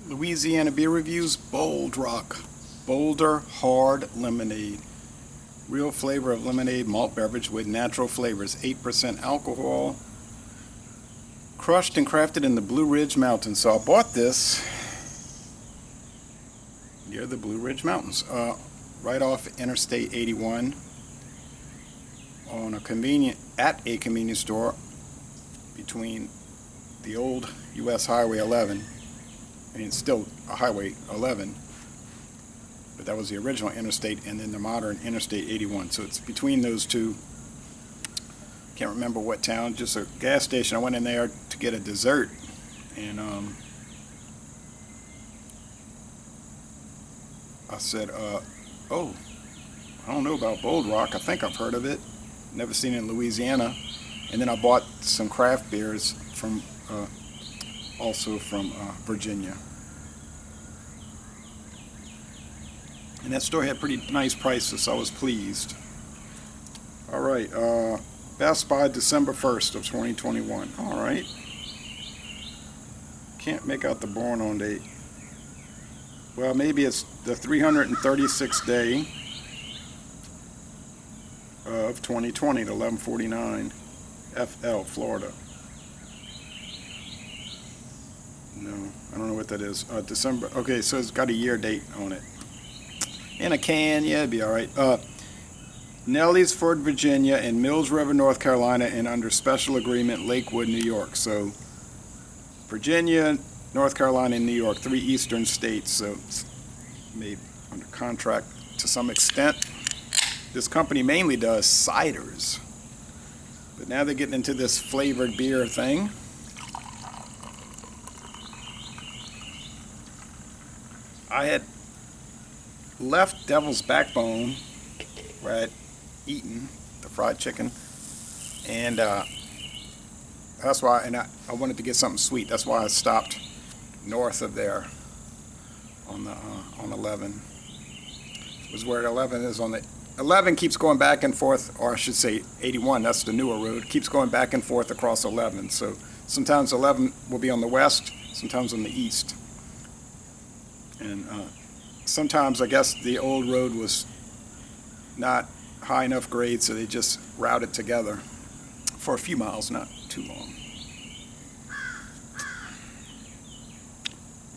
Louisiana beer reviews. Bold Rock Boulder Hard Lemonade. Real flavor of lemonade malt beverage with natural flavors. 8% alcohol. Crushed and crafted in the Blue Ridge Mountains. So I bought this near the Blue Ridge Mountains, right off Interstate 81, at a convenience store between the old U.S. Highway 11. I mean, it's still a Highway 11, but that was the original interstate, and then the modern Interstate 81. So it's between those two. Can't remember what town. Just a gas station. I went in there to get a dessert, and I said, "Oh, I don't know about Bold Rock. I think I've heard of it. Never seen it in Louisiana." And then I bought some craft beers from. Also from Virginia. And that store had pretty nice prices, so I was pleased. Alright, Best Buy December 1st of 2021. Alright. Can't make out the born on date. Well, maybe it's the 336th day of 2020 to 1149 FL, Florida. No, I don't know what that is. December. Okay, so it's got a year date on it. In a can, yeah, it'd be all right. Nellie's, Fort Virginia, and Mills River, North Carolina, and under special agreement, Lakewood, New York. So, Virginia, North Carolina, and New York, 3 eastern states. So, it's made under contract to some extent. This company mainly does ciders, but now they're getting into this flavored beer thing. I had left Devil's Backbone, where I had eaten the fried chicken, and that's why. And I wanted to get something sweet. That's why I stopped north of there on 11. It was where 11 is on the 11 keeps going back and forth, or I should say 81. That's the newer road. Keeps going back and forth across 11. So sometimes 11 will be on the west, sometimes on the east. And sometimes I guess the old road was not high enough grade, so they just routed together for a few miles, not too long.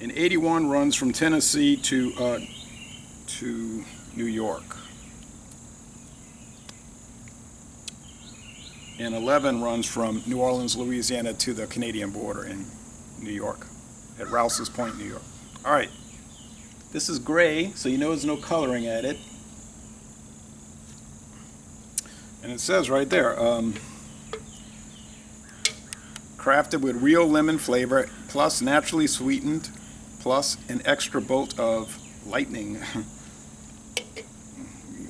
And 81 runs from Tennessee to New York. And 11 runs from New Orleans, Louisiana to the Canadian border in New York, at Rouse's Point, New York. All right. This is gray, so you know there's no coloring at it. And it says right there, crafted with real lemon flavor, plus naturally sweetened, plus an extra bolt of lightning.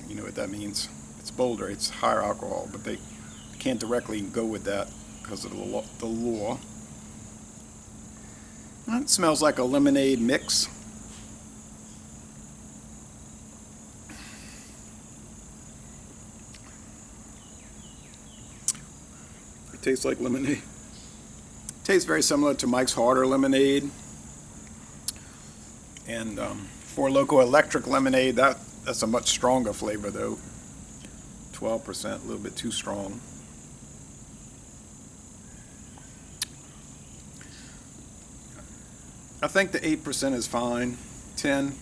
You know what that means. It's bolder, it's higher alcohol, but they can't directly go with that because of the law. It smells like a lemonade mix. Tastes like lemonade. Tastes very similar to Mike's Harder lemonade and Four Loko Electric lemonade. That's a much stronger flavor though. 12%, a little bit too strong. I think the 8% is fine. 10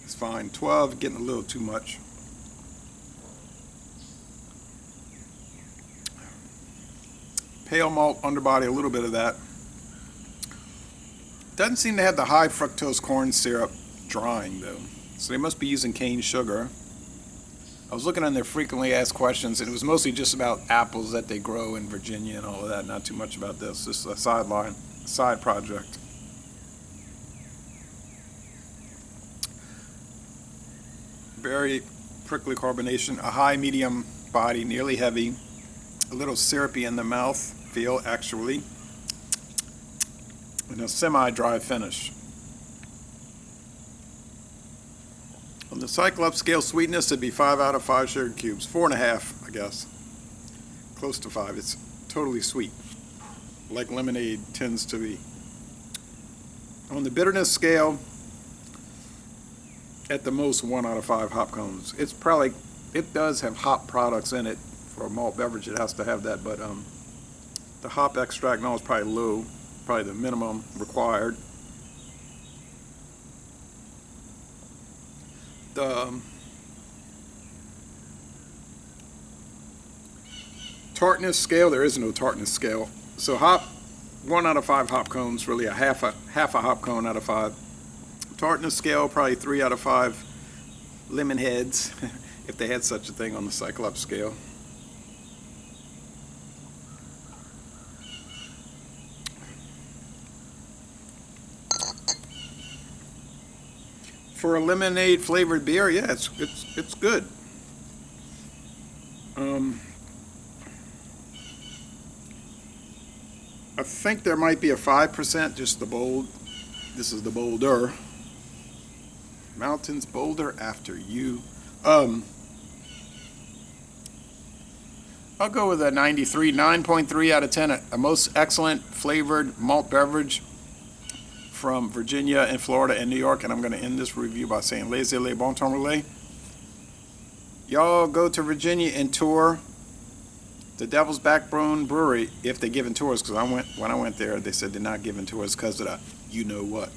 is fine. 12 getting a little too much. Pale malt underbody, a little bit of that. Doesn't seem to have the high fructose corn syrup drying though. So they must be using cane sugar. I was looking on their frequently asked questions, and it was mostly just about apples that they grow in Virginia and all of that. Not too much about this. This is a side project. Very prickly carbonation, a high medium body, nearly heavy. A little syrupy in the mouth feel actually, and a semi-dry finish. On the Cyclops scale sweetness, it'd be 5 out of 5 sugar cubes, 4.5, I guess, close to 5. It's totally sweet, like lemonade tends to be. On the bitterness scale, at the most 1 out of 5 hop cones. It's probably, it does have hop products in it. For a malt beverage, it has to have that, but the hop extract now is probably low, probably the minimum required. The tartness scale, there is no tartness scale. So hop, 1 out of 5 hop cones, really a half a hop cone out of 5. Tartness scale, probably 3 out of 5 lemon heads, if they had such a thing on the Cyclops scale. For a lemonade flavored beer, yeah, it's good. I think there might be a 5%, just the bold. This is the bolder. Mountains bolder after you. I'll go with a 93, 9.3 out of 10. A most excellent flavored malt beverage from Virginia and Florida and New York. And I'm going to end this review by saying laissez les bon temps relais. Y'all go to Virginia and tour the Devil's Backbone Brewery if they're giving tours, because when I went there, they said they're not giving tours because of the you know what.